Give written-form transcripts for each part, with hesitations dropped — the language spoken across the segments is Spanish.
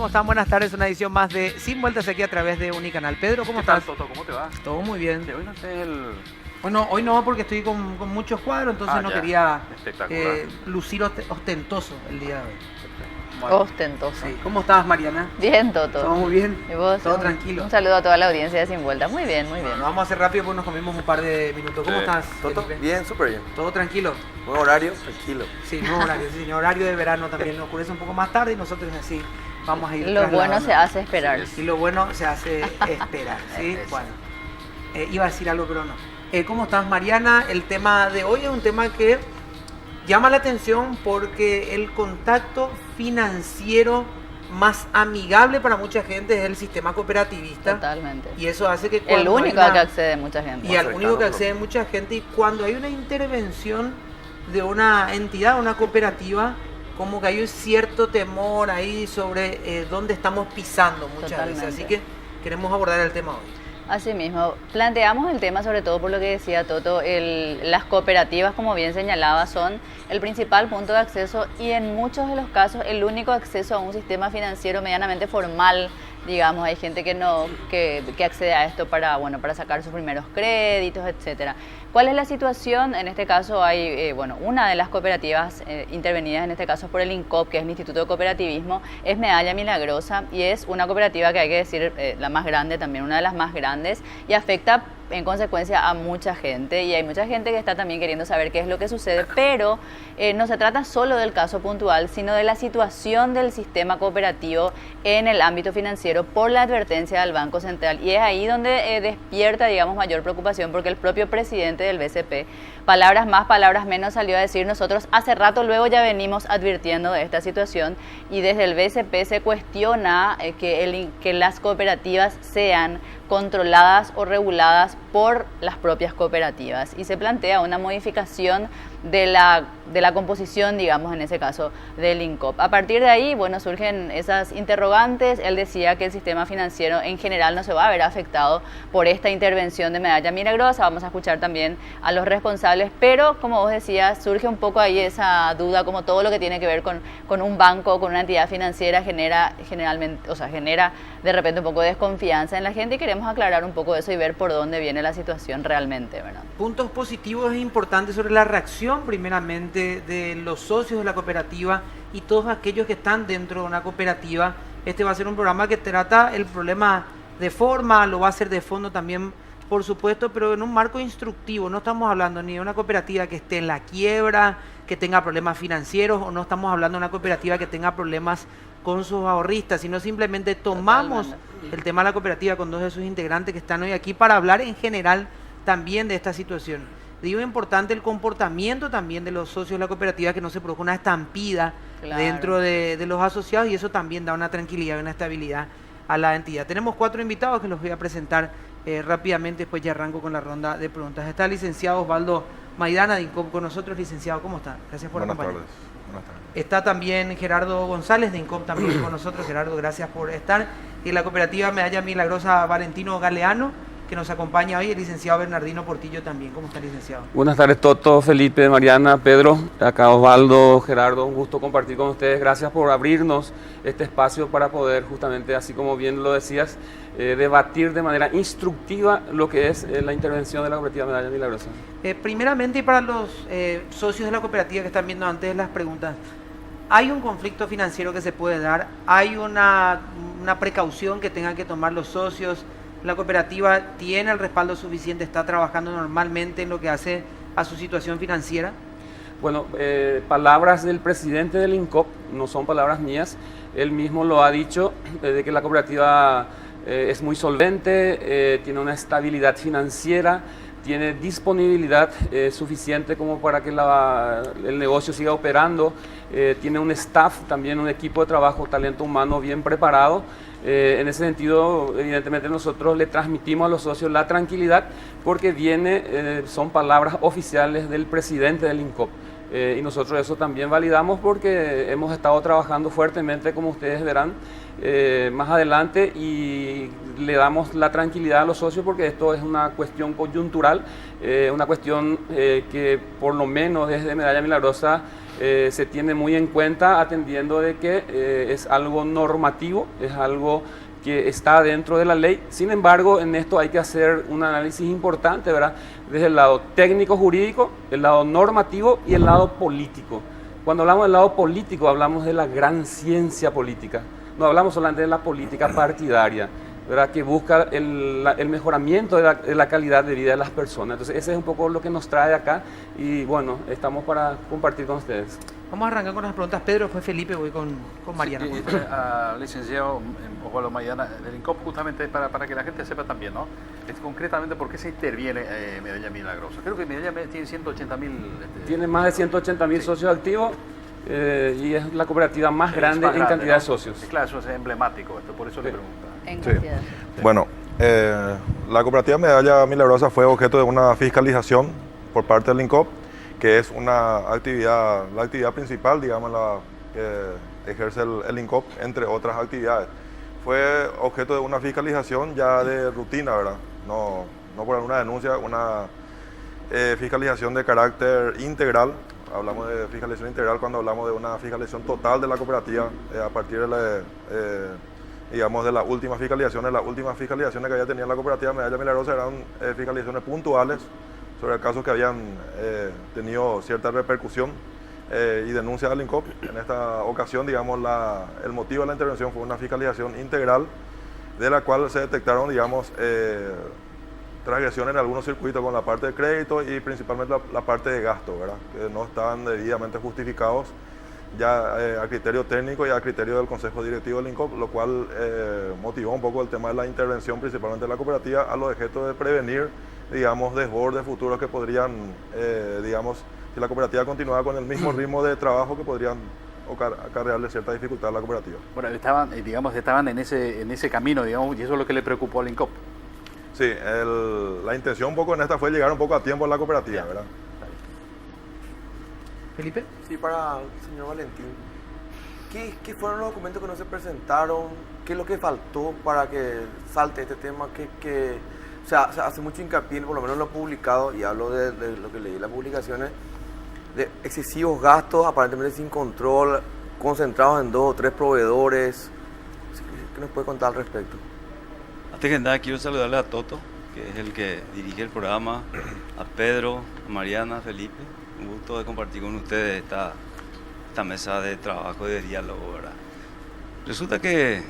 ¿Cómo están? Buenas tardes, una edición más de Sin Vueltas aquí a través de Unicanal. Pedro, ¿cómo estás? ¿Qué tal, Toto? ¿Cómo te va? Todo muy bien. Hoy no sé el... Bueno, hoy no porque estoy con muchos cuadros, entonces no ya. quería Espectacular. lucir ostentoso el día de hoy. Bueno, Ostentoso. Sí. ¿Cómo estás, Mariana? Bien, Toto. ¿Todo muy bien? ¿Y vos? Todo tranquilo. Un saludo a toda la audiencia de Sin Vuelta. Muy bien, muy bien. Bueno, vamos a hacer rápido porque nos comimos un par de minutos. ¿Cómo estás, Toto, Felipe? bien, súper bien. ¿Todo tranquilo? Buen horario, tranquilo. Sí, nuevo horario. Sí, señor. Horario de verano también nos oscurece un poco más tarde y nosotros así vamos a ir Lo bueno trasladando. se hace esperar. Y lo bueno se hace esperar, ¿sí? Bueno, iba a decir algo, pero no. ¿Cómo estás, Mariana? El tema de hoy es un tema que llama la atención porque el contacto financiero más amigable para mucha gente es el sistema cooperativista. Totalmente. Y eso hace que El cuando único hay al que accede mucha gente. y al único que accede mucha gente, y cuando hay una intervención de una entidad, una cooperativa, como que hay un cierto temor ahí sobre dónde estamos pisando muchas Totalmente. veces. Así que queremos abordar el tema hoy. Asimismo, planteamos el tema sobre todo por lo que decía Toto, las cooperativas, como bien señalaba, son el principal punto de acceso y en muchos de los casos el único acceso a un sistema financiero medianamente formal. Digamos, hay gente que accede a esto para sacar sus primeros créditos, etcétera. ¿Cuál es la situación? En este caso hay, una de las cooperativas intervenidas, en este caso por el INCOP, que es el Instituto de Cooperativismo, es Medalla Milagrosa y es una cooperativa que hay que decir la más grande también, una de las más grandes, y afecta en consecuencia a mucha gente, y hay mucha gente que está también queriendo saber qué es lo que sucede, pero no se trata solo del caso puntual, sino de la situación del sistema cooperativo en el ámbito financiero por la advertencia del Banco Central, y es ahí donde despierta, digamos, mayor preocupación, porque el propio presidente del BCP, palabras más, palabras menos, salió a decir: nosotros hace rato luego ya venimos advirtiendo de esta situación, y desde el BCP se cuestiona que las cooperativas sean controladas o reguladas por las propias cooperativas, y se plantea una modificación de la composición, digamos, en ese caso del INCOP. A partir de ahí, surgen esas interrogantes. Él decía que el sistema financiero en general no se va a ver afectado por esta intervención de Medalla Milagrosa. Vamos a escuchar también a los responsables, pero como vos decías, surge un poco ahí esa duda, como todo lo que tiene que ver con un banco, con una entidad financiera, genera de repente un poco de desconfianza en la gente, y queremos aclarar un poco eso y ver por dónde viene la situación realmente, ¿verdad? Puntos positivos e importantes sobre la reacción primeramente de los socios de la cooperativa y todos aquellos que están dentro de una cooperativa. Este va a ser un programa que trata el problema de forma, lo va a hacer de fondo también, por supuesto, pero en un marco instructivo. No estamos hablando ni de una cooperativa que esté en la quiebra, que tenga problemas financieros, o no estamos hablando de una cooperativa que tenga problemas con sus ahorristas, sino simplemente tomamos el tema de la cooperativa con dos de sus integrantes que están hoy aquí para hablar en general también de esta situación. Digo, importante el comportamiento también de los socios de la cooperativa, que no se produzca una estampida dentro de los asociados, y eso también da una tranquilidad y una estabilidad a la entidad. Tenemos 4 invitados que los voy a presentar rápidamente, después ya arranco con la ronda de preguntas. Está el licenciado Osvaldo Maidana de INCOP con nosotros. Licenciado, ¿cómo está? Gracias por acompañarnos. Buenas tardes. Está también Gerardo González de INCOP también con nosotros. Gerardo, gracias por estar. Y la cooperativa Medalla Milagrosa Valentino Galeano, que nos acompaña hoy, el licenciado Bernardino Portillo también. ¿Cómo está, licenciado? Buenas tardes, Toto, Felipe, Mariana, Pedro, acá Osvaldo, Gerardo, un gusto compartir con ustedes. Gracias por abrirnos este espacio para poder justamente, así como bien lo decías, debatir de manera instructiva lo que es la intervención de la cooperativa Medalla Milagrosa. Primeramente, y para los socios de la cooperativa que están viendo antes las preguntas, ¿hay un conflicto financiero que se puede dar? ¿Hay una precaución que tengan que tomar los socios? ¿La cooperativa tiene el respaldo suficiente? ¿Está trabajando normalmente en lo que hace a su situación financiera? Bueno, palabras del presidente del INCOP, no son palabras mías. Él mismo lo ha dicho, de que la cooperativa es muy solvente, tiene una estabilidad financiera, tiene disponibilidad suficiente como para que el negocio siga operando, tiene un staff, también un equipo de trabajo, talento humano bien preparado. En ese sentido, evidentemente nosotros le transmitimos a los socios la tranquilidad, porque son palabras oficiales del presidente del INCOP. Y nosotros eso también validamos porque hemos estado trabajando fuertemente, como ustedes verán, más adelante y le damos la tranquilidad a los socios porque esto es una cuestión coyuntural, una cuestión que por lo menos desde Medalla Milagrosa se tiene muy en cuenta, atendiendo de que es algo normativo, es algo que está dentro de la ley. Sin embargo, en esto hay que hacer un análisis importante, ¿verdad? Desde el lado técnico jurídico, el lado normativo y el lado político. Cuando hablamos del lado político, hablamos de la gran ciencia política. No hablamos solamente de la política partidaria, ¿verdad? Que busca el mejoramiento de la calidad de vida de las personas. Entonces, ese es un poco lo que nos trae acá y bueno, estamos para compartir con ustedes. Vamos a arrancar con las preguntas. Pedro, después Felipe, voy con Mariana. Sí, licenciado Osvaldo Mariana, del INCOP, justamente para que la gente sepa también, ¿no? Concretamente, ¿por qué se interviene Medalla Milagrosa? Creo que Medalla tiene 180.000... Tiene más de 180.000 socios activos y es la cooperativa más grande en cantidad de socios. Sí, claro, eso es emblemático, por eso le preguntaba. En cantidad. Bueno, la cooperativa Medalla Milagrosa fue objeto de una fiscalización por parte del INCOP, que es una actividad, la actividad principal, digamos, la que ejerce el INCOP, entre otras actividades. Fue objeto de una fiscalización ya de rutina, ¿verdad? No por una denuncia, una fiscalización de carácter integral. Hablamos de fiscalización integral cuando hablamos de una fiscalización total de la cooperativa a partir de digamos, de las últimas fiscalizaciones. Las últimas fiscalizaciones que había tenido la cooperativa Medalla Milagrosa eran fiscalizaciones puntuales sobre casos que habían tenido cierta repercusión y denuncias al INCOP. En esta ocasión, digamos, el motivo de la intervención fue una fiscalización integral de la cual se detectaron, digamos, transgresiones en algunos circuitos con la parte de crédito y principalmente la parte de gasto, ¿verdad? Que no estaban debidamente justificados ya a criterio técnico y a criterio del Consejo Directivo del INCOP, lo cual motivó un poco el tema de la intervención principalmente de la cooperativa a los efectos de prevenir, digamos, desbordes futuros que podrían, digamos, si la cooperativa continuaba con el mismo ritmo de trabajo, que podrían acarrearle cierta dificultad a la cooperativa. Bueno, estaban en ese camino, digamos, y eso es lo que le preocupó al INCOP. Sí, la intención un poco en esta fue llegar un poco a tiempo a la cooperativa, ¿verdad? Felipe. Sí, para el señor Valentín. ¿Qué fueron los documentos que no se presentaron? ¿Qué es lo que faltó para que salte este tema? O sea, se hace mucho hincapié, por lo menos en lo publicado, y hablo de lo que leí en las publicaciones, de excesivos gastos, aparentemente sin control, concentrados en 2 o 3 proveedores. ¿Qué nos puede contar al respecto? Antes que nada, quiero saludarle a Toto, que es el que dirige el programa, a Pedro, a Mariana, a Felipe. Un gusto de compartir con ustedes esta mesa de trabajo y de diálogo, ¿verdad? Resulta que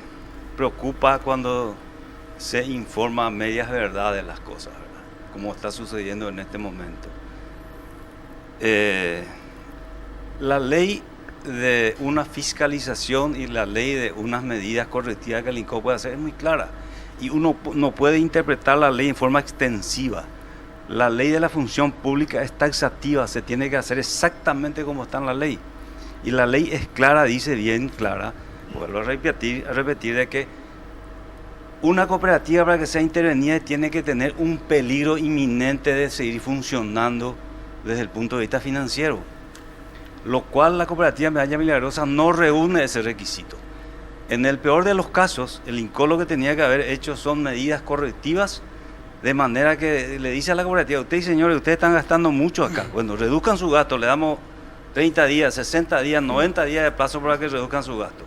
preocupa cuando se informa a medias verdades de las cosas, ¿verdad? Como está sucediendo en este momento. La ley de una fiscalización y la ley de unas medidas correctivas que el INCOP puede hacer es muy clara. Y uno no puede interpretar la ley en forma extensiva. La ley de la función pública es taxativa, se tiene que hacer exactamente como está en la ley. Y la ley es clara, dice bien clara, vuelvo a repetir de que una cooperativa, para que sea intervenida, tiene que tener un peligro inminente de seguir funcionando desde el punto de vista financiero, lo cual la cooperativa Medalla Milagrosa no reúne ese requisito. En el peor de los casos, el INCOP lo que tenía que haber hecho son medidas correctivas, de manera que le dice a la cooperativa: ustedes, señores, ustedes están gastando mucho acá, bueno, reduzcan su gasto, le damos 30 días, 60 días, 90 días de plazo para que reduzcan su gasto.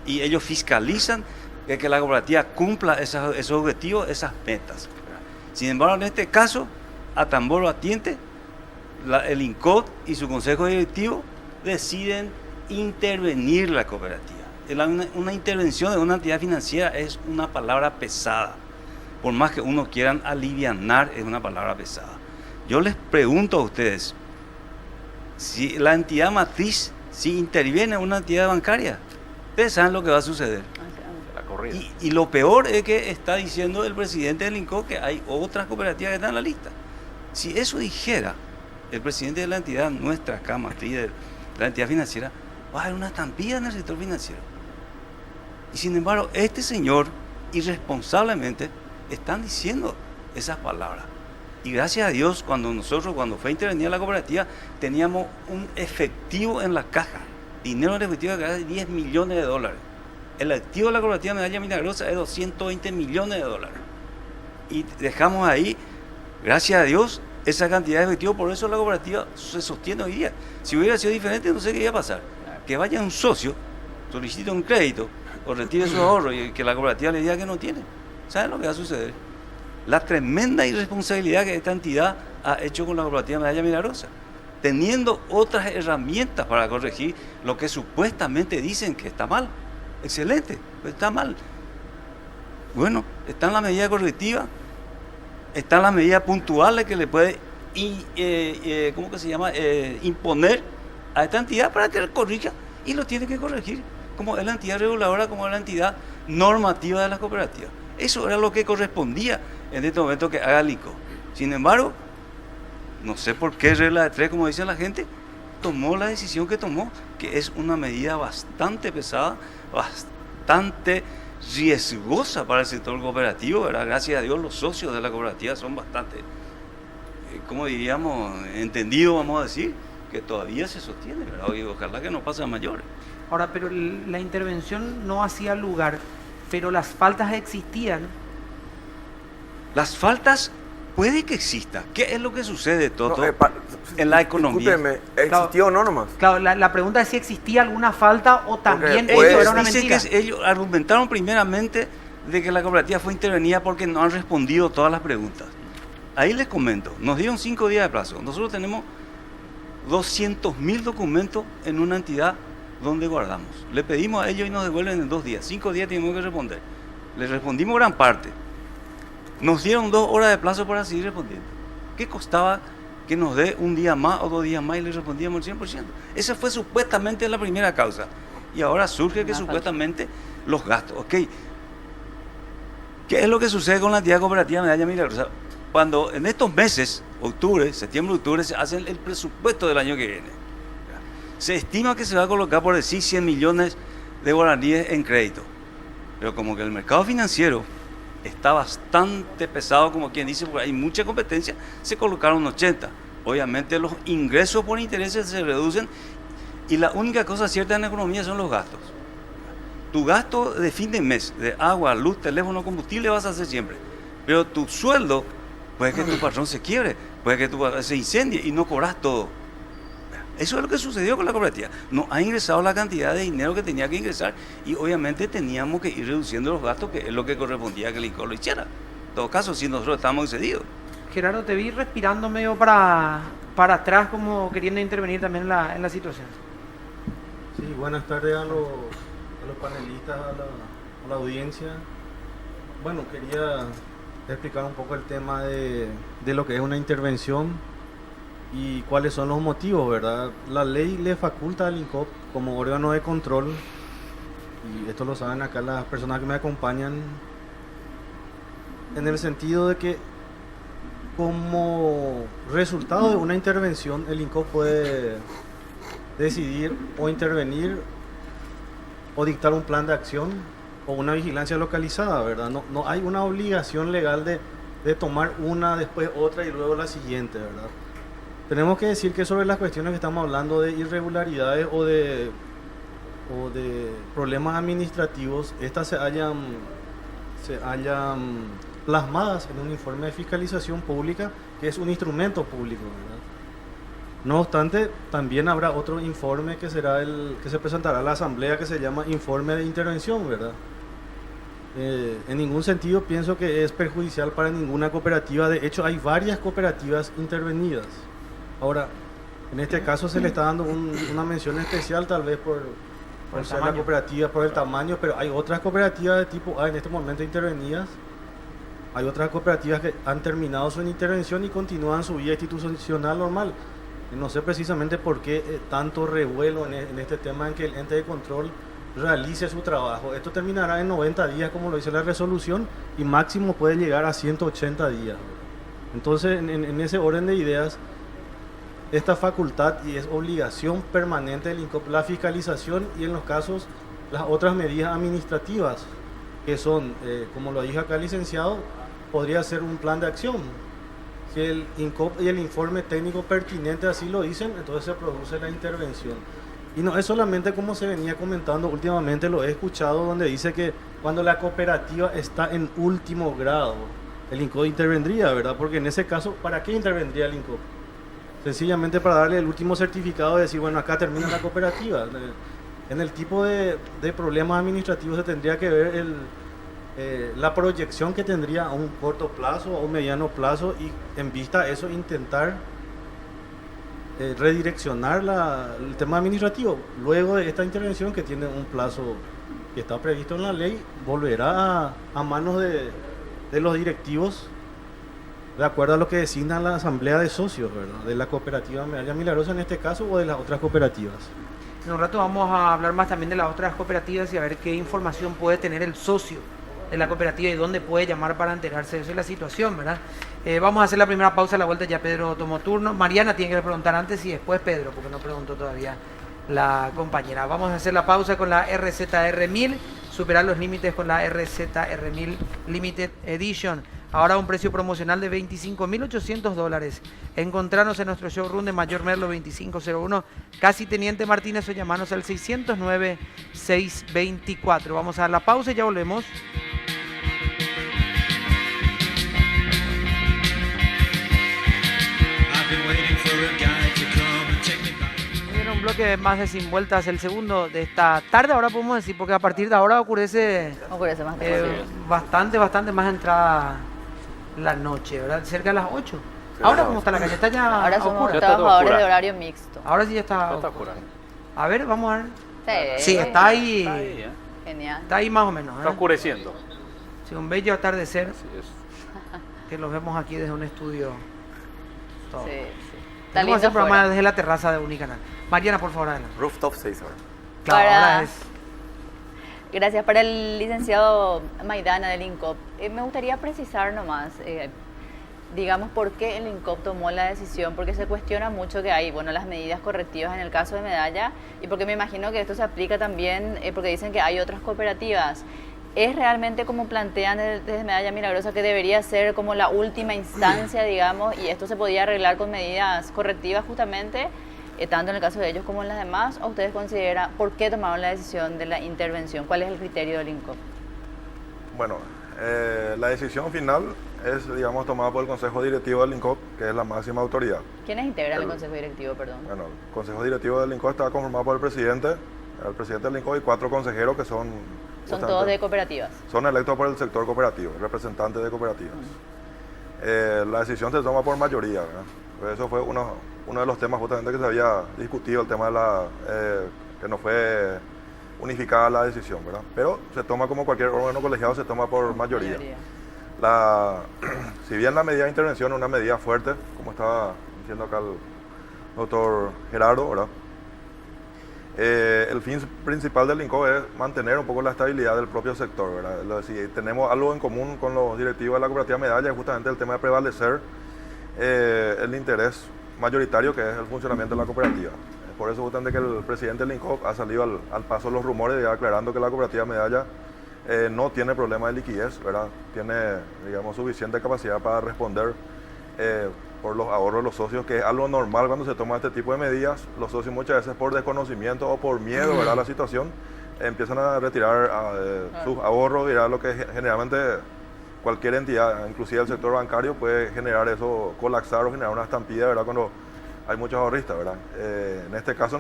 Y ellos fiscalizan que la cooperativa cumpla esos objetivos, esas metas. Sin embargo, en este caso, a tambor batiente, el INCOP y su consejo directivo deciden intervenir la cooperativa. Una intervención de una entidad financiera es una palabra pesada. Por más que uno quieran alivianar, es una palabra pesada. Yo les pregunto a ustedes, si la entidad matriz, si interviene una entidad bancaria, ustedes saben lo que va a suceder. Y lo peor es que está diciendo el presidente del INCOP que hay otras cooperativas que están en la lista. Si eso dijera el presidente de la entidad, nuestra acá, matriz de la entidad financiera, va a haber una estampida en el sector financiero. Y sin embargo, este señor, irresponsablemente, están diciendo esas palabras. Y gracias a Dios, cuando fue intervenida la cooperativa, teníamos un efectivo en la caja, dinero en efectivo de $10 millones. El activo de la cooperativa Medalla Milagrosa es 220 millones de dólares. Y dejamos ahí, gracias a Dios, esa cantidad de efectivo. Por eso la cooperativa se sostiene hoy día. Si hubiera sido diferente, no sé qué iba a pasar. Que vaya un socio, solicite un crédito o retire su ahorro y que la cooperativa le diga que no tiene. ¿Saben lo que va a suceder? La tremenda irresponsabilidad que esta entidad ha hecho con la cooperativa Medalla Milagrosa, teniendo otras herramientas para corregir lo que supuestamente dicen que está mal. Excelente, pero está mal. Bueno, están las medidas correctivas, están las medidas puntuales que le puede ¿cómo que se llama? Imponer a esta entidad para que corrija, y lo tiene que corregir, como es la entidad reguladora, como es la entidad normativa de las cooperativas. Eso era lo que correspondía en este momento que haga el INCOP. Sin embargo, no sé por qué regla de tres, como dice la gente, tomó la decisión que tomó, que es una medida bastante pesada, bastante riesgosa para el sector cooperativo, ¿verdad? Gracias a Dios los socios de la cooperativa son bastante, como diríamos, entendidos, vamos a decir, que todavía se sostiene, ¿verdad? Y ojalá que no pase a mayores. Ahora, pero la intervención no hacía lugar, pero las faltas existían. Las faltas puede que exista. ¿Qué es lo que sucede, Toto, No, en la economía? Discúlpeme, ¿existió o no nomás? Claro, la pregunta es si existía alguna falta o también Porque eso pues, era una Dicen mentira. que ellos argumentaron primeramente de que la cooperativa fue intervenida porque no han respondido todas las preguntas. Ahí les comento, nos dieron 5 días de plazo. Nosotros tenemos 200.000 documentos en una entidad donde guardamos. Le pedimos a ellos y nos devuelven en 2 días. 5 días tenemos que responder. Les respondimos gran parte. Nos dieron 2 horas de plazo para seguir respondiendo. ¿Qué costaba que nos dé un día más o 2 días más y le respondíamos el 100%? Esa fue supuestamente la primera causa. Y ahora surge que supuestamente los gastos. Ok, ¿qué es lo que sucede con la entidad cooperativa Medalla Milagrosa? Cuando en estos meses, septiembre, octubre, se hace el presupuesto del año que viene, se estima que se va a colocar, por decir, 100 millones de guaraníes en crédito. Pero como que el mercado financiero está bastante pesado, como quien dice, porque hay mucha competencia, se colocaron 80. Obviamente los ingresos por intereses se reducen y la única cosa cierta en la economía son los gastos. Tu gasto de fin de mes, de agua, luz, teléfono, combustible, vas a hacer siempre. Pero tu sueldo, puede que tu patrón se quiebre, puede que tu patrón se incendie y no cobras todo. Eso es lo que sucedió con la cooperativa. No ha ingresado la cantidad de dinero que tenía que ingresar y obviamente teníamos que ir reduciendo los gastos, que es lo que correspondía que el INCOP lo hiciera. En todo caso, si nosotros estábamos excedidos. Gerardo, te vi respirando medio para atrás, como queriendo intervenir también en la situación. Sí, buenas tardes a los panelistas, a la audiencia. Bueno, quería explicar un poco el tema de lo que es una intervención y cuáles son los motivos, ¿verdad? La ley le faculta al INCOP como órgano de control, y esto lo saben acá las personas que me acompañan, en el sentido de que como resultado de una intervención el INCOP puede decidir o intervenir o dictar un plan de acción o una vigilancia localizada, ¿verdad? No hay una obligación legal de tomar una, después otra y luego la siguiente, ¿verdad? Tenemos que decir que sobre las cuestiones que estamos hablando de irregularidades o de problemas administrativos, estas se hayan plasmadas en un informe de fiscalización pública, que es un instrumento público, ¿verdad? No obstante, también habrá otro informe que será el que se presentará a la Asamblea, que se llama informe de intervención, ¿verdad? En ningún sentido pienso que es perjudicial para ninguna cooperativa. De hecho, hay varias cooperativas intervenidas. Ahora, en este caso se le está dando una mención especial, tal vez por ser la cooperativa, por el tamaño, pero hay otras cooperativas de tipo A en este momento intervenidas. Hay otras cooperativas que han terminado su intervención y continúan su vida institucional normal. No sé precisamente por qué tanto revuelo en este tema en que el ente de control realice su trabajo. Esto terminará en 90 días, como lo dice la resolución, y máximo puede llegar a 180 días. Entonces, en ese orden de ideas, esta facultad y es obligación permanente del INCOP la fiscalización y en los casos las otras medidas administrativas, que son, como lo dijo acá el licenciado, podría ser un plan de acción. Si el INCOP y el informe técnico pertinente así lo dicen, entonces se produce la intervención. Y no es solamente como se venía comentando últimamente, lo he escuchado donde dice que cuando la cooperativa está en último grado, el INCOP intervendría, ¿verdad? Porque en ese caso, ¿para qué intervendría el INCOP? Sencillamente para darle el último certificado de decir, bueno, acá termina la cooperativa. En el tipo de problemas administrativos se tendría que ver la proyección que tendría a un corto plazo, a un mediano plazo, y en vista a eso intentar redireccionar el tema administrativo. Luego de esta intervención, que tiene un plazo que está previsto en la ley, volverá a manos de los directivos, de acuerdo a lo que designa la asamblea de socios, ¿verdad? De la cooperativa Medalla Milagrosa en este caso, o de las otras cooperativas. En un rato vamos a hablar más también de las otras cooperativas y a ver qué información puede tener el socio de la cooperativa y dónde puede llamar para enterarse de eso y la situación, ¿verdad? Vamos a hacer la primera pausa, a la vuelta ya Pedro tomó turno. Mariana tiene que preguntar antes y después Pedro, porque no preguntó todavía la compañera. Vamos a hacer la pausa con la RZR 1000, superar los límites con la RZR 1000 Limited Edition. Ahora a un precio promocional de $25.800. Encontrarnos en nuestro showroom de Mayor Merlo 2501, casi Teniente Martínez, o llamarnos al 609-624. Vamos a dar la pausa y ya volvemos. Viene un bloque más de Sin Vueltas, el segundo de esta tarde, ahora podemos decir, porque a partir de ahora oscurece Más tarde. bastante más entrada la noche, ¿verdad? Cerca de las 8. Ahora, ¿cómo está la calle? Está ya Ahora somos oscura. trabajadores de horario mixto. Ahora sí ya está Está oscura. oscura. A ver, vamos a ver. Sí, Sí, está ahí. Está ahí, ¿eh? Genial. Está ahí más o menos, Está ¿eh? oscureciendo. Sí, un bello atardecer Así es. que los vemos aquí desde un estudio. Todo. Sí, sí. Está Vamos a hacer lindo el programa afuera. desde la terraza de Unicanal. Mariana, por favor, adelante. Rooftop 6 ahora. Claro, Para- ahora es. Gracias. Para el licenciado Maidana del INCOP, me gustaría precisar nomás, digamos, por qué el INCOP tomó la decisión, porque se cuestiona mucho que hay, bueno, las medidas correctivas en el caso de Medalla, y porque me imagino que esto se aplica también, porque dicen que hay otras cooperativas. ¿Es realmente como plantean desde Medalla Milagrosa que debería ser como la última instancia, digamos, y esto se podía arreglar con medidas correctivas justamente, tanto en el caso de ellos como en las demás? ¿O ustedes consideran por qué tomaron la decisión de la intervención? ¿Cuál es el criterio del INCOP? Bueno, la decisión final es, digamos, tomada por el Consejo Directivo del INCOP, que es la máxima autoridad. ¿Quiénes integran el Consejo Directivo, perdón? Bueno, el Consejo Directivo del INCOP está conformado por el presidente del INCOP y 4 consejeros que son... Son justamente- todos de cooperativas. Son electos por el sector cooperativo, representantes de cooperativas. La decisión se toma por mayoría, ¿verdad? Pues eso fue uno de los temas justamente que se había discutido, el tema de que no fue unificada la decisión, ¿verdad? Pero se toma como cualquier órgano colegiado, se toma por mayoría. Si bien la medida de intervención es una medida fuerte, como estaba diciendo acá el doctor Gerardo, ¿verdad? El fin principal del INCOP es mantener un poco la estabilidad del propio sector, ¿verdad? Si tenemos algo en común con los directivos de la cooperativa Medalla, es justamente el tema de prevalecer el interés mayoritario, que es el funcionamiento de la cooperativa. Por eso justamente que el presidente del INCOP ha salido al paso de los rumores, ya aclarando que la cooperativa Medalla no tiene problema de liquidez, ¿verdad? Tiene, digamos, suficiente capacidad para responder por los ahorros de los socios, que es algo normal cuando se toma este tipo de medidas. Los socios muchas veces por desconocimiento o por miedo, ¿verdad?, a la situación, empiezan a retirar sus ahorros, y era lo que generalmente cualquier entidad, inclusive el sector bancario, puede generar eso, colapsar o generar una estampida, ¿verdad?, cuando hay muchos ahorristas, ¿verdad? En este caso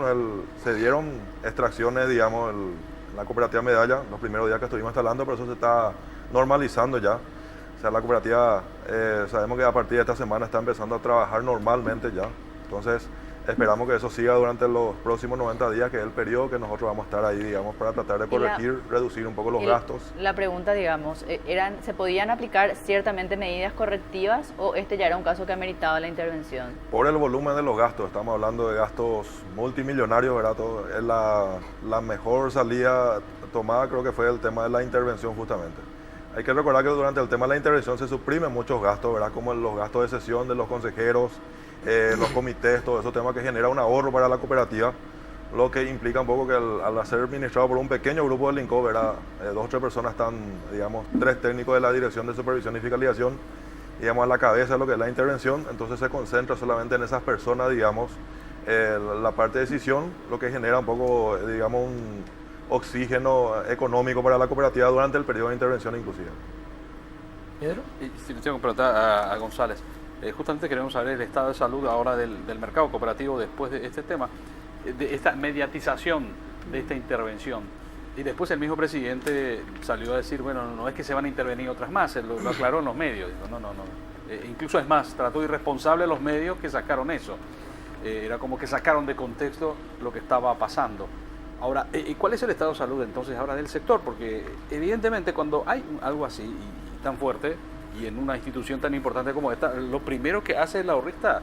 se dieron extracciones, digamos, en la cooperativa Medalla, los primeros días que estuvimos instalando, pero eso se está normalizando ya. O sea, la cooperativa, sabemos que a partir de esta semana está empezando a trabajar normalmente ya. Entonces, esperamos que eso siga durante los próximos 90 días, que es el periodo que nosotros vamos a estar ahí, digamos, para tratar de corregir, reducir un poco los gastos. La pregunta, digamos, ¿se podían aplicar ciertamente medidas correctivas o este ya era un caso que ameritaba la intervención? Por el volumen de los gastos, estamos hablando de gastos multimillonarios, ¿verdad? La mejor salida tomada creo que fue el tema de la intervención justamente. Hay que recordar que durante el tema de la intervención se suprimen muchos gastos, ¿verdad? Como los gastos de sesión de los consejeros, los comités, todos esos temas que genera un ahorro para la cooperativa, lo que implica un poco que al ser administrado por un pequeño grupo del INCOP, ¿verdad? 2 o 3 personas están, digamos, 3 técnicos de la Dirección de Supervisión y Fiscalización, digamos, a la cabeza de lo que es la intervención, entonces se concentra solamente en esas personas, digamos, la parte de decisión, lo que genera un poco, digamos, un oxígeno económico para la cooperativa durante el periodo de intervención inclusive. Pedro. Y si le tengo que preguntar a González, justamente queremos saber el estado de salud ahora del mercado cooperativo después de este tema, de esta mediatización de esta intervención. Y después el mismo presidente salió a decir, bueno, no es que se van a intervenir otras más, lo aclaró en los medios. Dijo, no. Incluso es más, trató irresponsable a los medios que sacaron eso. Era como que sacaron de contexto lo que estaba pasando. Ahora, ¿cuál es el estado de salud entonces ahora del sector? Porque evidentemente cuando hay algo así y tan fuerte y en una institución tan importante como esta, lo primero que hace el ahorrista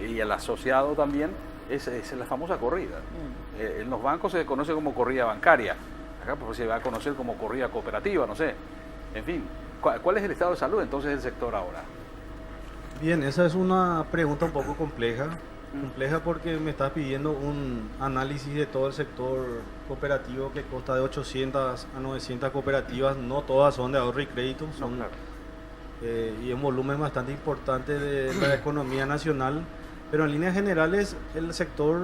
y el asociado también es la famosa corrida. En los bancos se conoce como corrida bancaria, acá pues se va a conocer como corrida cooperativa, no sé. En fin, ¿cuál es el estado de salud entonces del sector ahora? Bien, esa es una pregunta un poco compleja porque me estás pidiendo un análisis de todo el sector cooperativo que consta de 800 a 900 cooperativas, no todas son de ahorro y crédito, son, claro. Y un volumen bastante importante de la economía nacional, pero en líneas generales el sector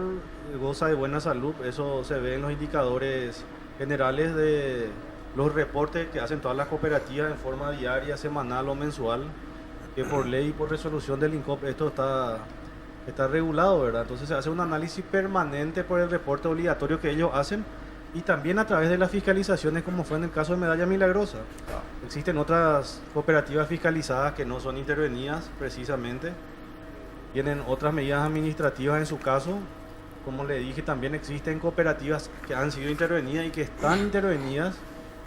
goza de buena salud, eso se ve en los indicadores generales de los reportes que hacen todas las cooperativas en forma diaria, semanal o mensual, que por ley y por resolución del INCOP esto está regulado, ¿verdad? Entonces se hace un análisis permanente por el reporte obligatorio que ellos hacen y también a través de las fiscalizaciones, como fue en el caso de Medalla Milagrosa. Existen otras cooperativas fiscalizadas que no son intervenidas precisamente, tienen otras medidas administrativas en su caso. Como le dije, también existen cooperativas que han sido intervenidas y que están intervenidas,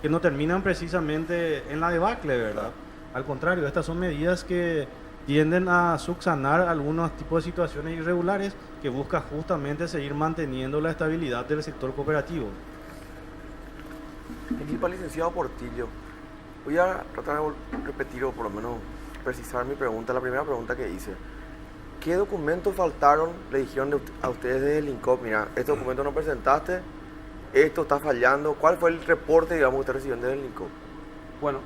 que no terminan precisamente en la debacle, ¿verdad? Al contrario, estas son medidas que tienden a subsanar algunos tipos de situaciones irregulares que busca justamente seguir manteniendo la estabilidad del sector cooperativo. Equipo licenciado Portillo, voy a tratar de repetir o por lo menos precisar mi pregunta, la primera pregunta que hice. ¿Qué documentos faltaron? Le dijeron a ustedes desde el INCOP, mira, este documento no presentaste, esto está fallando. ¿Cuál fue el reporte, digamos, que usted recibió desde el INCOP? Bueno,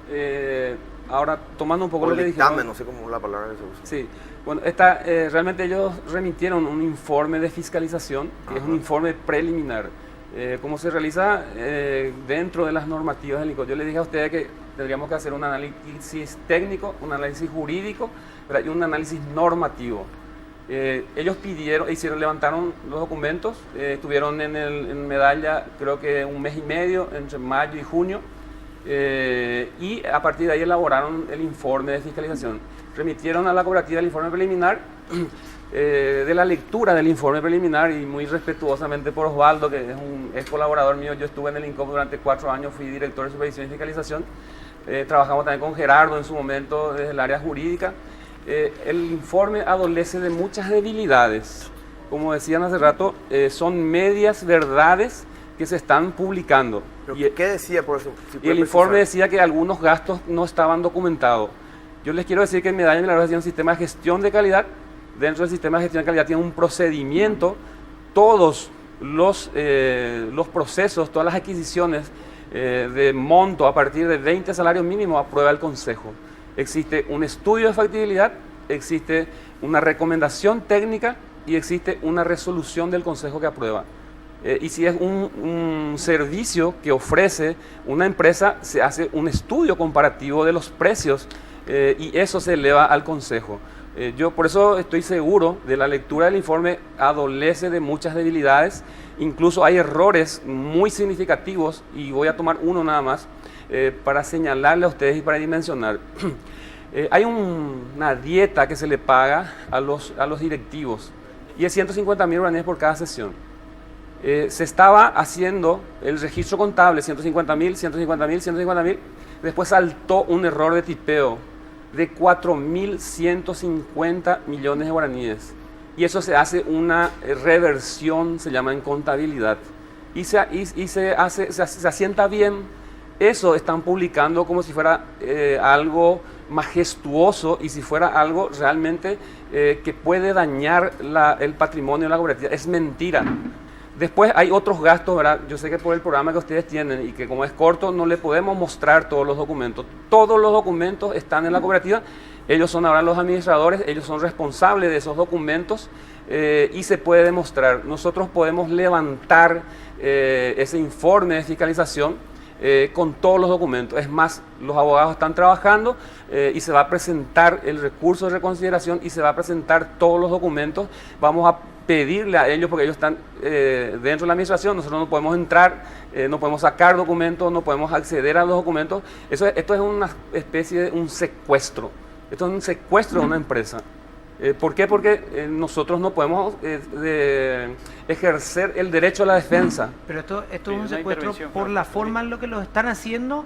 ahora tomando un poco O lo que dictamen, dijeron. no sé cómo es la palabra que se usa. Sí, bueno, realmente ellos remitieron un informe de fiscalización, que es un informe preliminar. ¿Cómo se realiza? Dentro de las normativas del INCOP. Yo les dije a ustedes que tendríamos que hacer un análisis técnico, un análisis jurídico, ¿verdad? Y un análisis normativo. Ellos levantaron los documentos, estuvieron en Medalla creo que un mes y medio, entre mayo y junio, y a partir de ahí elaboraron el informe de fiscalización. Remitieron a la cooperativa el informe preliminar. De la lectura del informe preliminar, y muy respetuosamente por Osvaldo, que es colaborador mío, yo estuve en el INCOP durante 4 años, fui director de supervisión y fiscalización, trabajamos también con Gerardo en su momento desde el área jurídica. El informe adolece de muchas debilidades, como decían hace rato, son medias verdades que se están publicando. ¿Pero qué decía por eso? Si Y el informe decía que algunos gastos no estaban documentados. Yo les quiero decir que en Medalla Milagrosa tiene un sistema de gestión de calidad. Dentro del sistema de gestión de calidad tiene un procedimiento, todos los procesos, todas las adquisiciones de monto a partir de 20 salarios mínimos aprueba el Consejo. Existe un estudio de factibilidad, existe una recomendación técnica y existe una resolución del Consejo que aprueba. Y si es un servicio que ofrece una empresa, se hace un estudio comparativo de los precios y eso se eleva al Consejo. Yo por eso estoy seguro de la lectura del informe, adolece de muchas debilidades, incluso hay errores muy significativos y voy a tomar uno nada más para señalarle a ustedes y para dimensionar. Hay una dieta que se le paga a los directivos y es 150.000 guaraníes por cada sesión. Se estaba haciendo el registro contable, 150.000, 150.000, 150.000, después saltó un error de tipeo de 4.150 millones de guaraníes. Y eso se hace una reversión, se llama en contabilidad. Y se asienta bien. Eso están publicando como si fuera algo majestuoso y si fuera algo realmente que puede dañar el patrimonio de la cooperativa. Es mentira. Después hay otros gastos, ¿verdad? Yo sé que por el programa que ustedes tienen y que como es corto no le podemos mostrar todos los documentos. Todos los documentos están en la cooperativa. Ellos son ahora los administradores, ellos son responsables de esos documentos y se puede demostrar. Nosotros podemos levantar ese informe de fiscalización con todos los documentos. Es más, los abogados están trabajando y se va a presentar el recurso de reconsideración y se va a presentar todos los documentos. Vamos a pedirle a ellos, porque ellos están dentro de la administración, nosotros no podemos entrar, no podemos sacar documentos, no podemos acceder a los documentos. Esto es una especie de un secuestro. Esto es un secuestro de una empresa. ¿Por qué? Porque nosotros no podemos ejercer el derecho a la defensa. Pero esto es un una secuestro intervención, por claro. la forma en lo que lo están haciendo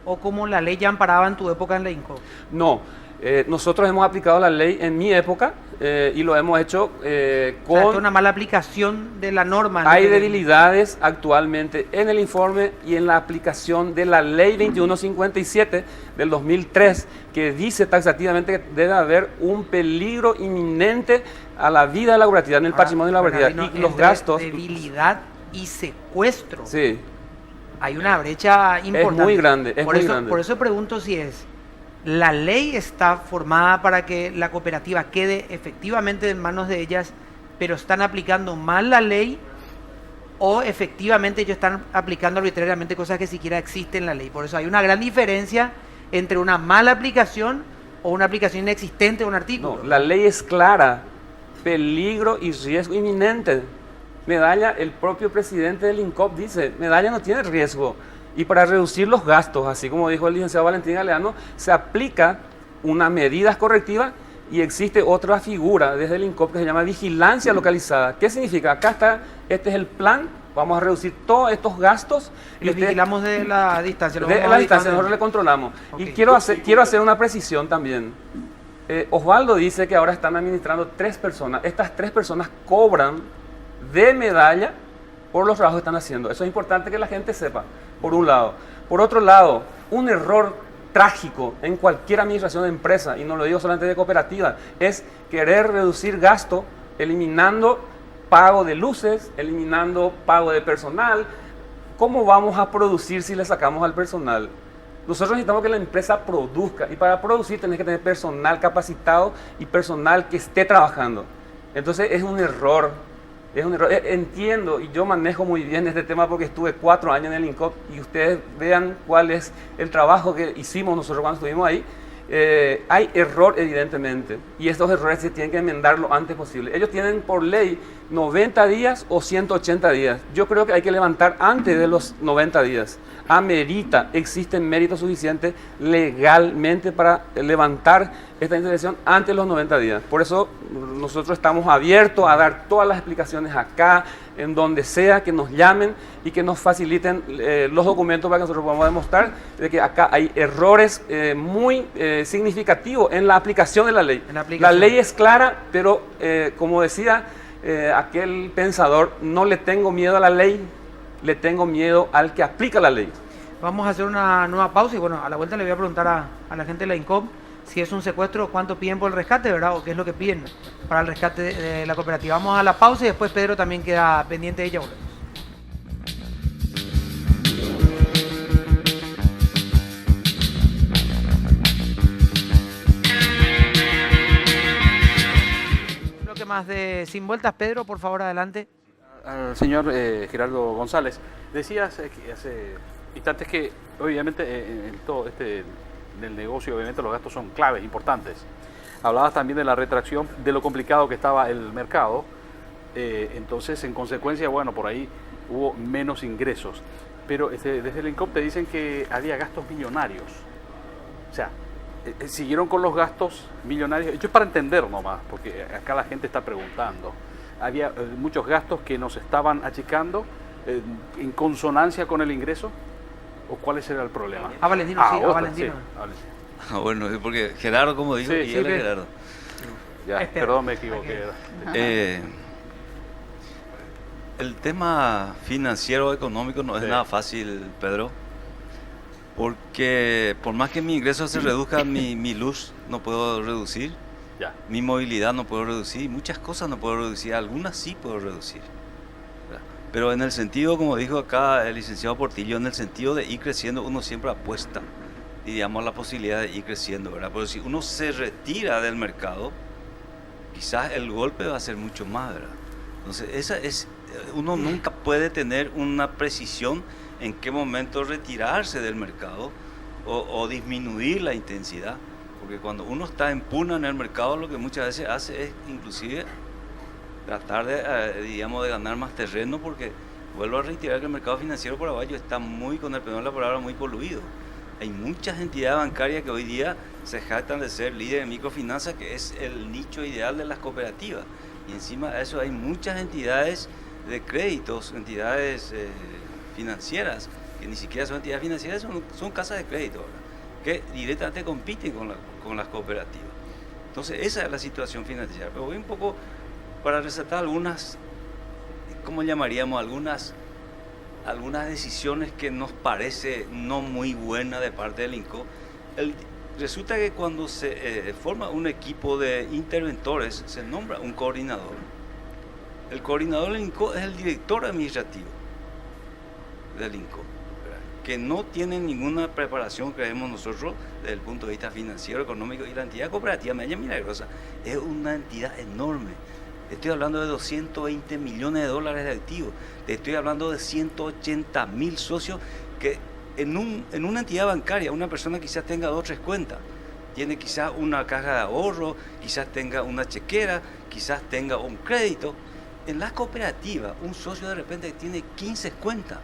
o como la ley ya amparaba en tu época en la INCOP. No, nosotros hemos aplicado la ley en mi época y lo hemos hecho O sea, esto con... es una mala aplicación de la norma. ¿no? Hay debilidades actualmente en el informe y en la aplicación de la ley 2157 del 2003, que dice taxativamente que debe haber un peligro inminente a la vida de la cooperativa, en el Ahora, patrimonio de la cooperativa. Bernardino, Y los entre gastos... debilidad y secuestro. Sí, Hay una brecha importante. muy grande, es por muy eso, grande. Por eso pregunto si la ley está formada para que la cooperativa quede efectivamente en manos de ellas, pero están aplicando mal la ley, o efectivamente ellos están aplicando arbitrariamente cosas que siquiera existen en la ley. Por eso hay una gran diferencia entre una mala aplicación o una aplicación inexistente de un artículo. no, la ley es clara, peligro y riesgo inminente. Medalla, el propio presidente del INCOP dice, Medalla no tiene riesgo. Y para reducir los gastos, así como dijo el licenciado Valentín Galeano, se aplica una medida correctiva y existe otra figura desde el INCOP que se llama vigilancia localizada. ¿Qué significa? Acá está, este es el plan, vamos a reducir todos estos gastos. Les ustedes- vigilamos de la distancia. lo de vamos la a distancia, distancia. nosotros le controlamos. Ok. Y quiero hacer una precisión también. Osvaldo dice que ahora están administrando 3 personas. Estas 3 personas cobran de Medalla por los trabajos que están haciendo. Eso es importante que la gente sepa, por un lado. Por otro lado, un error trágico en cualquier administración de empresa, y no lo digo solamente de cooperativa, es querer reducir gasto eliminando pago de luces, eliminando pago de personal. ¿Cómo vamos a producir si le sacamos al personal? Nosotros necesitamos que la empresa produzca, y para producir tenés que tener personal capacitado y personal que esté trabajando. Entonces es un error. Es un error. Entiendo, y yo manejo muy bien este tema porque estuve 4 años en el INCOP, y ustedes vean cuál es el trabajo que hicimos nosotros cuando estuvimos ahí. Hay error evidentemente, y estos errores se tienen que enmendar lo antes posible. Ellos tienen por ley 90 días o 180 días. Yo creo que hay que levantar antes de los 90 días. Amerita, existen méritos suficientes legalmente para levantar esta intervención antes de los 90 días. Por eso nosotros estamos abiertos a dar todas las explicaciones acá, en donde sea, que nos llamen y que nos faciliten los documentos para que nosotros podamos demostrar de que acá hay errores muy significativos en la aplicación de la ley. En la aplicación. La ley es clara, pero como decía aquel pensador, no le tengo miedo a la ley, le tengo miedo al que aplica la ley. Vamos a hacer una nueva pausa y bueno, a la vuelta le voy a preguntar a la gente de la INCOP si es un secuestro, cuánto piden por el rescate, ¿verdad? O qué es lo que piden para el rescate de la cooperativa. Vamos a la pausa y después Pedro también queda pendiente de ella. Volvemos. Bloque más de Sin Vueltas. Pedro, por favor, adelante. Al señor Gerardo González, decías que hace instantes que obviamente en todo este del negocio obviamente los gastos son claves, importantes. Hablabas también de la retracción, de lo complicado que estaba el mercado, entonces en consecuencia, bueno, por ahí hubo menos ingresos, pero desde el INCOP te dicen que había gastos millonarios, o sea, siguieron con los gastos millonarios. Esto es para entender nomás, porque acá la gente está preguntando. Había muchos gastos que nos estaban achicando en consonancia con el ingreso, o cuál era el problema. A Valentino, sí, a otra, Valentino. sí, a Valentino. Ah, bueno, porque Gerardo, como dijo, Sí, y sí, él es pero- Gerardo. Ya, Espera. perdón, me equivoqué. El tema financiero económico no es Sí. nada fácil, Pedro, porque por más que mi ingreso se reduzca, mi luz no puedo reducir, Ya. mi movilidad no puedo reducir, muchas cosas no puedo reducir, algunas sí puedo reducir. ¿verdad? Pero en el sentido, como dijo acá el licenciado Portillo, en el sentido de ir creciendo, uno siempre apuesta, y digamos, la posibilidad de ir creciendo, ¿verdad? Pero si uno se retira del mercado, quizás el golpe va a ser mucho más, ¿verdad? Entonces, uno nunca puede tener una precisión en qué momento retirarse del mercado o disminuir la intensidad, porque cuando uno está en puna en el mercado, lo que muchas veces hace es inclusive tratar de, digamos, de ganar más terreno, porque vuelvo a reiterar que el mercado financiero paraguayo está muy, con el perdón de la palabra, muy poluido. Hay muchas entidades bancarias que hoy día se jactan de ser líderes en microfinanzas, que es el nicho ideal de las cooperativas. Y encima de eso hay muchas entidades de créditos, entidades financieras, que ni siquiera son entidades financieras, son casas de crédito, ¿verdad?, que directamente compiten con las cooperativas. Entonces esa es la situación financiera. Pero voy un poco para resaltar algunas, ¿cómo llamaríamos? Algunas decisiones que nos parece no muy buena de parte del INCOP. Resulta que cuando se forma un equipo de interventores, se nombra un coordinador. El coordinador del INCOP es el director administrativo del INCOP, que no tiene ninguna preparación, creemos nosotros, desde el punto de vista financiero, económico. Y la entidad cooperativa Medalla Milagrosa es una entidad enorme. Estoy hablando de 220 millones de dólares de activos. Estoy hablando de 180.000 socios que en una entidad bancaria, una persona quizás tenga 2 o 3 cuentas. Tiene quizás una caja de ahorro, quizás tenga una chequera, quizás tenga un crédito. En las cooperativas, un socio de repente tiene 15 cuentas,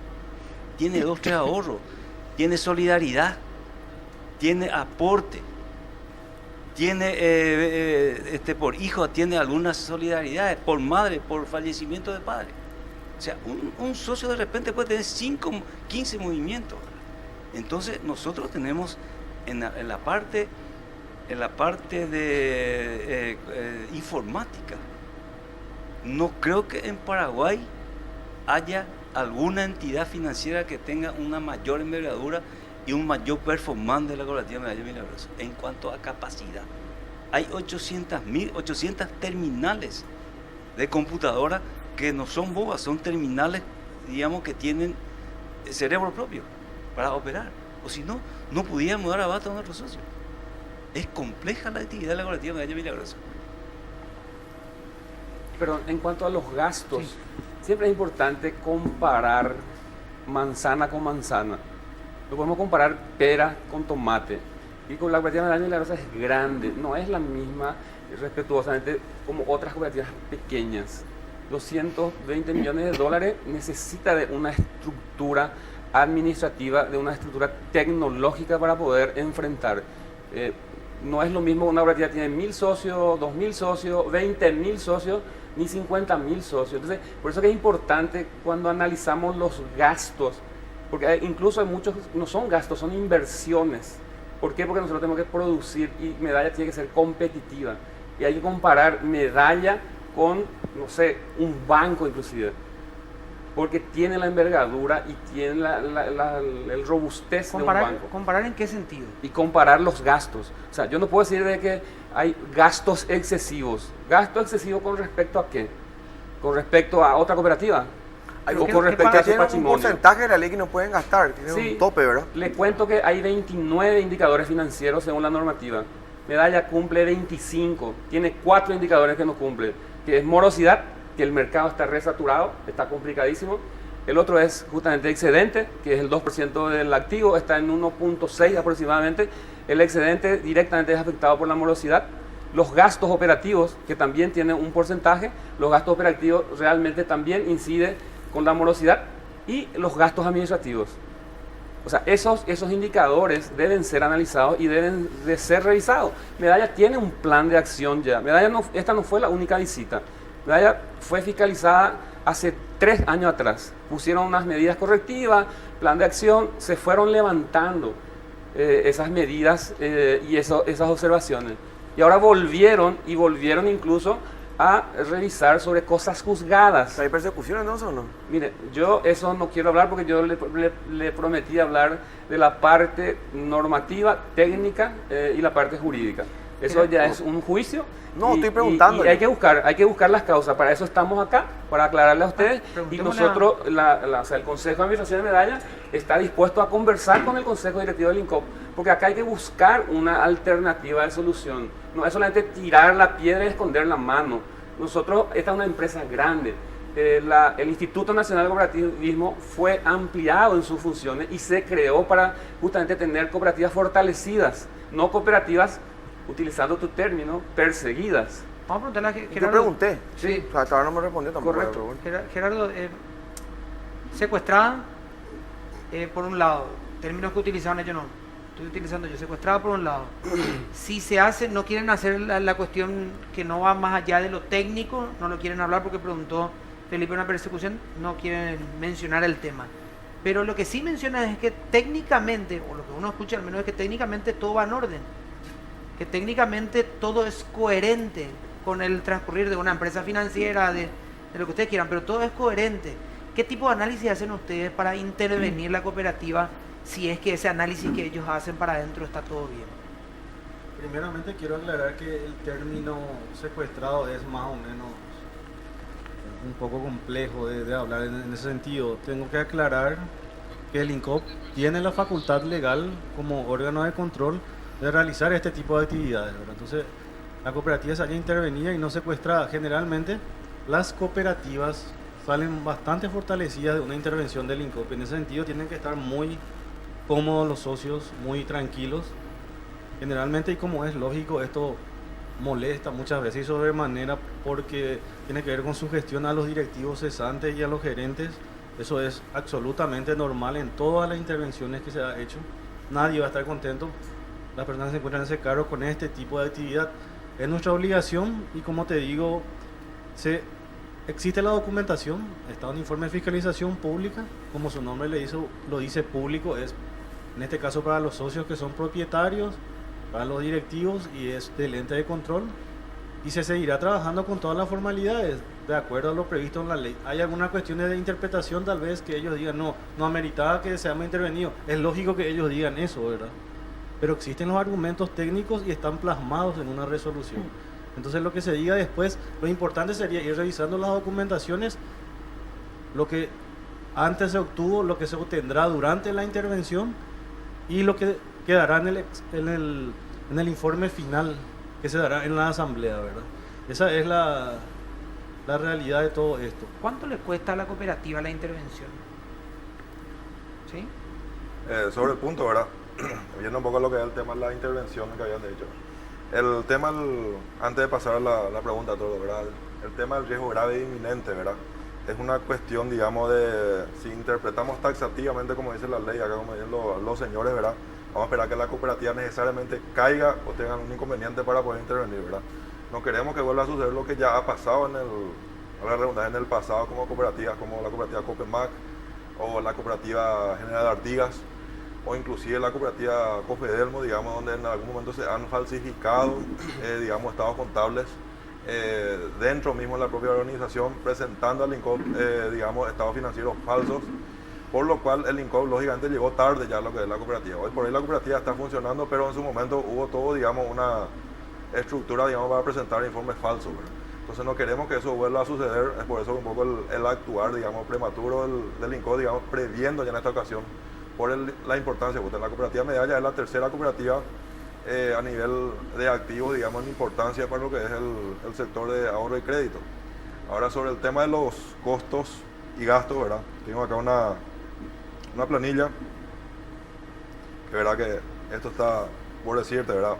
tiene 2 o 3 ahorros, tiene solidaridad, tiene aporte, tiene por hijo, tiene algunas solidaridades, por madre, por fallecimiento de padre. O sea, un socio de repente puede tener 15 movimientos. Entonces nosotros tenemos en la parte de informática, no creo que en Paraguay haya alguna entidad financiera que tenga una mayor envergadura y un mayor performance de la cooperativa Medalla Milagrosa en cuanto a capacidad. Hay 800 terminales de computadora que no son bobas, son terminales, digamos, que tienen cerebro propio para operar. O si no, no pudiéramos dar abasto a nuestros socios. Es compleja la actividad de la cooperativa Medalla Milagrosa. Pero en cuanto a los gastos, siempre es importante comparar manzana con manzana. No podemos comparar pera con tomate. Y con la cooperativa Medalla Milagrosa es grande, no es la misma respetuosamente como otras cooperativas pequeñas. 220 millones de dólares necesita de una estructura administrativa, de una estructura tecnológica para poder enfrentar. No es lo mismo una cooperativa que tiene 1.000 socios, 2.000 socios, 20.000 socios, ni 50.000 socios. Entonces, por eso que es importante cuando analizamos los gastos, porque incluso hay muchos, no son gastos, son inversiones. ¿Por qué? Porque nosotros tenemos que producir y Medalla tiene que ser competitiva. Y hay que comparar Medalla con, no sé, un banco inclusive. Porque tiene la envergadura y tiene el robustez de un banco. ¿Comparar en qué sentido? Y comparar los gastos. O sea, yo no puedo decir de que hay gastos excesivos. ¿Gasto excesivo con respecto a qué? ¿Con respecto a otra cooperativa? O con respecto a su patrimonio. Un porcentaje de la ley que no pueden gastar, tiene un tope, ¿verdad? Le cuento que hay 29 indicadores financieros según la normativa. Medalla cumple 25, tiene 4 indicadores que no cumple, que es morosidad, que el mercado está resaturado, está complicadísimo. El otro es justamente excedente, que es el 2% del activo, está en 1.6 aproximadamente. El excedente directamente es afectado por la morosidad. Los gastos operativos, que también tienen un porcentaje, los gastos operativos realmente también inciden con la morosidad, y los gastos administrativos. O sea, esos indicadores deben ser analizados y deben de ser revisados. Medalla tiene un plan de acción ya. Medalla esta no fue la única visita. Medalla fue fiscalizada hace 3 años atrás. Pusieron unas medidas correctivas, plan de acción, se fueron levantando esas medidas y esas observaciones. Y ahora volvieron incluso a revisar sobre cosas juzgadas. ¿Hay persecuciones entonces o no? Mire, yo eso no quiero hablar porque yo le prometí hablar de la parte normativa, técnica y la parte jurídica. Eso ya es un juicio. No, estoy preguntando. Y hay que buscar las causas. Para eso estamos acá, para aclararle a ustedes. Y nosotros, o sea, el Consejo de Administración de Medalla está dispuesto a conversar con el Consejo Directivo del INCOP porque acá hay que buscar una alternativa de solución. No es solamente tirar la piedra y esconder la mano. Nosotros, esta es una empresa grande. El Instituto Nacional de Cooperativismo fue ampliado en sus funciones y se creó para justamente tener cooperativas fortalecidas, no cooperativas, utilizando tu término, perseguidas. Vamos a preguntarle a Yo Gerardo. pregunté. Sí. O sea, hasta ahora no me respondió tampoco. Correcto. pero bueno. Gerardo, secuestrada, por un lado, términos que utilizaban ellos no, estoy utilizando yo, secuestrada por un lado. Si se hace, no quieren hacer la cuestión que no va más allá de lo técnico, no lo quieren hablar porque preguntó Felipe una persecución, no quieren mencionar el tema. Pero lo que sí menciona es que técnicamente, o lo que uno escucha al menos es que técnicamente todo va en orden, que técnicamente todo es coherente con el transcurrir de una empresa financiera, de lo que ustedes quieran, pero todo es coherente. ¿Qué tipo de análisis hacen ustedes para intervenir la cooperativa si es que ese análisis que ellos hacen para adentro está todo bien? Primeramente quiero aclarar que el término secuestrado es más o menos un poco complejo de hablar en ese sentido. Tengo que aclarar que el INCOP tiene la facultad legal como órgano de control de realizar este tipo de actividades, ¿verdad? Entonces, la cooperativa sale intervenida y no secuestrada. Generalmente, las cooperativas salen bastante fortalecidas de una intervención del INCOP. En ese sentido, tienen que estar muy cómodos los socios, muy tranquilos. Generalmente, y como es lógico, esto molesta muchas veces y sobremanera porque tiene que ver con su gestión a los directivos cesantes y a los gerentes. Eso es absolutamente normal en todas las intervenciones que se ha hecho. Nadie va a estar contento. Las personas se encuentran en ese cargo con este tipo de actividad. Es nuestra obligación y, como te digo, existe la documentación, está un informe de fiscalización pública, como su nombre lo dice público, es en este caso para los socios que son propietarios, para los directivos y es del ente de control, y se seguirá trabajando con todas las formalidades de acuerdo a lo previsto en la ley. Hay algunas cuestiones de interpretación tal vez que ellos digan no ameritaba que seamos intervenidos, es lógico que ellos digan eso, ¿verdad? Pero existen los argumentos técnicos y están plasmados en una resolución. Entonces lo que se diga después, lo importante sería ir revisando las documentaciones, lo que antes se obtuvo, lo que se obtendrá durante la intervención y lo que quedará en el informe final que se dará en la asamblea, ¿verdad? Esa es la realidad de todo esto. ¿Cuánto le cuesta a la cooperativa la intervención? ¿Sí? Sobre el punto, ¿verdad? Viendo un poco lo que es el tema de la intervención que habían dicho. El tema, antes de pasar a la pregunta a todos, ¿verdad? El tema del riesgo grave e inminente, ¿verdad? Es una cuestión, digamos, de si interpretamos taxativamente, como dice la ley, acá como dicen los señores, ¿verdad? Vamos a esperar que la cooperativa necesariamente caiga o tengan un inconveniente para poder intervenir, ¿verdad? No queremos que vuelva a suceder lo que ya ha pasado en el pasado como cooperativas, como la cooperativa Copemac o la cooperativa General Artigas, o inclusive la cooperativa Cofedelmo, digamos, donde en algún momento se han falsificado, digamos, estados contables dentro mismo de la propia organización, presentando al INCOP, digamos, estados financieros falsos, por lo cual el INCOP lógicamente llegó tarde ya a lo que es la cooperativa. Hoy por hoy la cooperativa está funcionando, pero en su momento hubo todo, digamos, una estructura, digamos, para presentar informes falsos, ¿verdad? Entonces no queremos que eso vuelva a suceder, es por eso un poco el actuar, digamos, prematuro del INCOP, digamos, previendo ya en esta ocasión, por la importancia, porque la cooperativa Medalla es la tercera cooperativa a nivel de activos, digamos, en importancia para lo que es el sector de ahorro y crédito. Ahora, sobre el tema de los costos y gastos, ¿verdad? Tengo acá una planilla, que verdad que esto está por decirte, ¿verdad?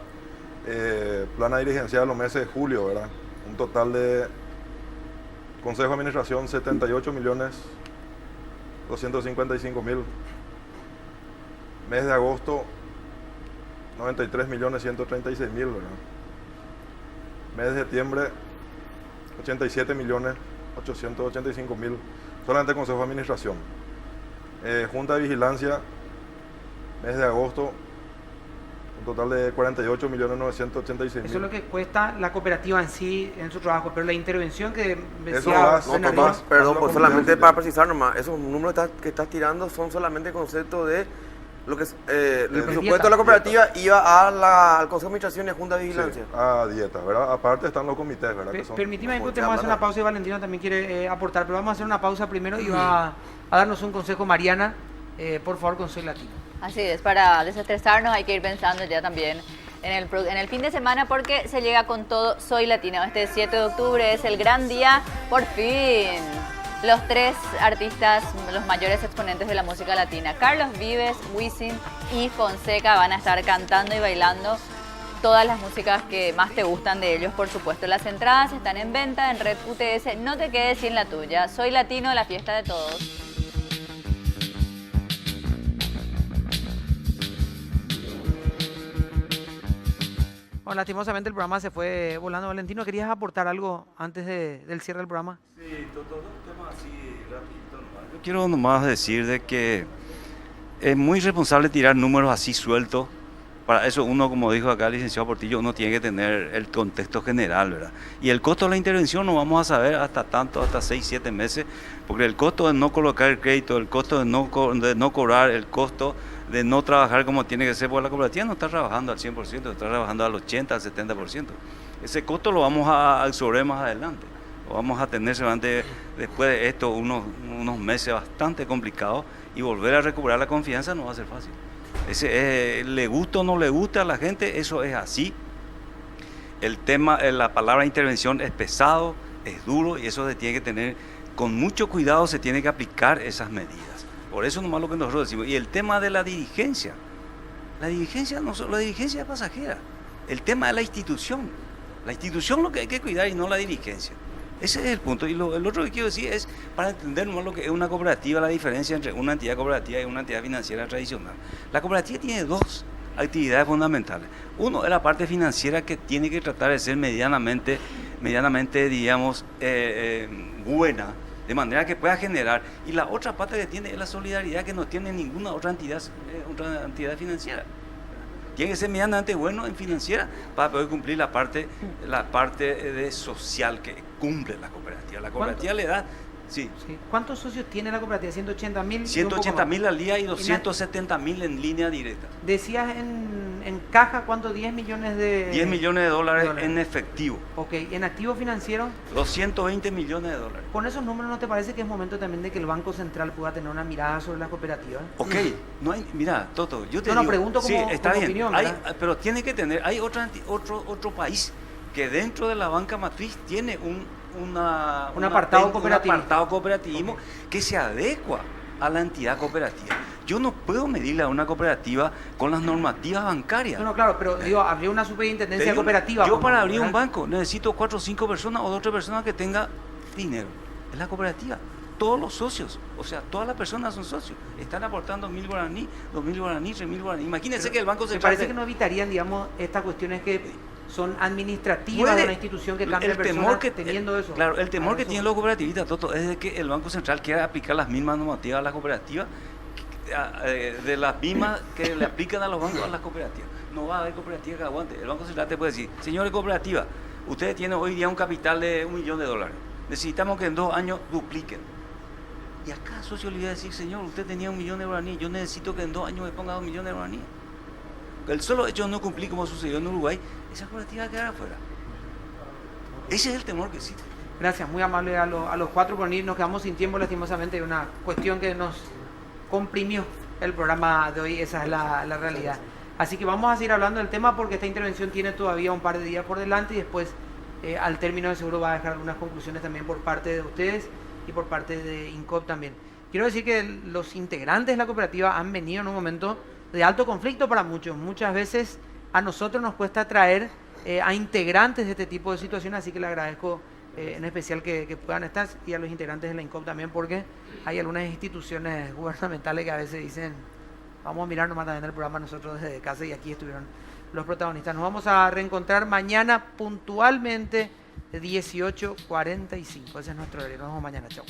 Plana dirigencial de los meses de julio, ¿verdad? Un total de Consejo de Administración 78.255.000. Mes de agosto 93.136.000, ¿verdad? Mes de septiembre 87.885.000, solamente Consejo de Administración. Junta de Vigilancia, mes de agosto, un total de 48.986.000. Eso es lo que cuesta la cooperativa en sí, en su trabajo, pero la intervención que Eso decía más, No, Bernardino, Tomás, perdón, Hazlo pues con solamente confianza. para precisar nomás, esos números que estás tirando son solamente conceptos de lo que es el presupuesto dieta. de la cooperativa iba al Consejo de Administración y a Junta de Vigilancia. Sí, a dieta, ¿verdad? Aparte están los comités, ¿verdad? Que son- Permíteme, Como tenemos que hacer una hablan. pausa y Valentino también quiere aportar, pero vamos a hacer una pausa primero y va a darnos un consejo Mariana, por favor, con Soy Latino. Así es, para desestresarnos hay que ir pensando ya también en el fin de semana porque se llega con todo Soy Latino. Este 7 de octubre es el gran día, por fin. Los 3 artistas, los mayores exponentes de la música latina, Carlos Vives, Wisin y Fonseca, van a estar cantando y bailando todas las músicas que más te gustan de ellos, por supuesto. Las entradas están en venta en Red UTS. No te quedes sin la tuya. Soy Latino, la fiesta de todos. Bueno, lastimosamente el programa se fue volando. Valentino, ¿querías aportar algo antes del cierre del programa? Sí, todo un tema así rapidito nomás. Yo quiero nomás decir de que es muy responsable tirar números así sueltos. Para eso uno, como dijo acá el licenciado Portillo, uno tiene que tener el contexto general, ¿verdad? Y el costo de la intervención no vamos a saber hasta 6, 7 meses, porque el costo de no colocar el crédito, el costo de no cobrar, el costo de no trabajar como tiene que ser, porque la cooperativa no está trabajando al 100%, está trabajando al 80, al 70%. Ese costo lo vamos a absorber más adelante. Lo vamos a tener seguramente después de esto unos meses bastante complicados, y volver a recuperar la confianza no va a ser fácil. Le gusta o no le gusta a la gente, eso es así. El tema, la palabra intervención es pesado, es duro, y eso se tiene que tener con mucho cuidado, se tiene que aplicar esas medidas. Por eso nomás lo que nosotros decimos. Y el tema de la dirigencia es pasajera. El tema de la institución lo que hay que cuidar y no la dirigencia. Ese es el punto. Y el otro que quiero decir es, para entender más lo que es una cooperativa, la diferencia entre una entidad cooperativa y una entidad financiera tradicional. La cooperativa tiene 2 actividades fundamentales. Uno es la parte financiera, que tiene que tratar de ser medianamente digamos, buena, de manera que pueda generar. Y la otra parte que tiene es la solidaridad, que no tiene ninguna otra entidad financiera. Tiene que ser medianamente bueno en financiera para poder cumplir la parte de social que cumple la cooperativa. La cooperativa le da... Sí. ¿Cuántos socios tiene la cooperativa? 180.000. 180.000 al día y 270.000 en línea directa. Decías en caja, ¿cuánto? 10 millones de... 10 millones de dólares en efectivo. Ok, ¿en activo financiero? 220 millones de dólares. Con esos números, ¿no te parece que es momento también de que el Banco Central pueda tener una mirada sobre las cooperativas? Ok, no hay, mira, Toto, yo te digo... No, pregunto como, sí, está como bien, opinión, pero tiene que tener, hay otro país que dentro de la banca matriz tiene un apartado cooperativismo que se adecua a la entidad cooperativa. Yo no puedo medirle a una cooperativa con las normativas bancarias. No, claro, pero digo, abrir una superintendencia cooperativa. Yo para abrir un banco necesito 4 o 5 personas o 2 o 3 personas que tengan dinero. Es la cooperativa. Todos los socios, o sea, todas las personas son socios. Están aportando 1.000 guaraní, 2.000 guaraní, 3.000 guaraní. Imagínense que el Banco Central... Me parece que no evitarían, digamos, estas cuestiones que son administrativas de una institución que cambia de personas teniendo eso. Claro, el temor que tienen los cooperativistas, Toto, es de que el Banco Central quiera aplicar las mismas normativas a las cooperativas, de las mismas que le aplican a los bancos a las cooperativas. No va a haber cooperativa que aguante. El Banco Central te puede decir, señores cooperativas, ustedes tienen hoy día un capital de $1 millón. Necesitamos que en 2 años dupliquen. Y acá socio le iba a decir, señor, usted tenía $1 millón, yo necesito que en 2 años me ponga $2 millones. El solo hecho de no cumplir, como sucedió en Uruguay, esa cooperativa va a quedar afuera. Ese es el temor que existe. Gracias, muy amable a los 4 por venir. Nos quedamos sin tiempo, lastimosamente. Hay una cuestión que nos comprimió el programa de hoy, esa es la realidad. Así que vamos a seguir hablando del tema porque esta intervención tiene todavía un par de días por delante y después, al término de seguro, va a dejar algunas conclusiones también por parte de ustedes y por parte de INCOP también. Quiero decir que los integrantes de la cooperativa han venido en un momento de alto conflicto para muchos. Muchas veces a nosotros nos cuesta traer a integrantes de este tipo de situaciones, así que le agradezco en especial que puedan estar, y a los integrantes de la INCOP también, porque hay algunas instituciones gubernamentales que a veces dicen, vamos a mirar nomás también el programa nosotros desde casa, y aquí estuvieron los protagonistas. Nos vamos a reencontrar mañana puntualmente de 18:45. Ese es nuestro horario. Nos vemos mañana. Chao.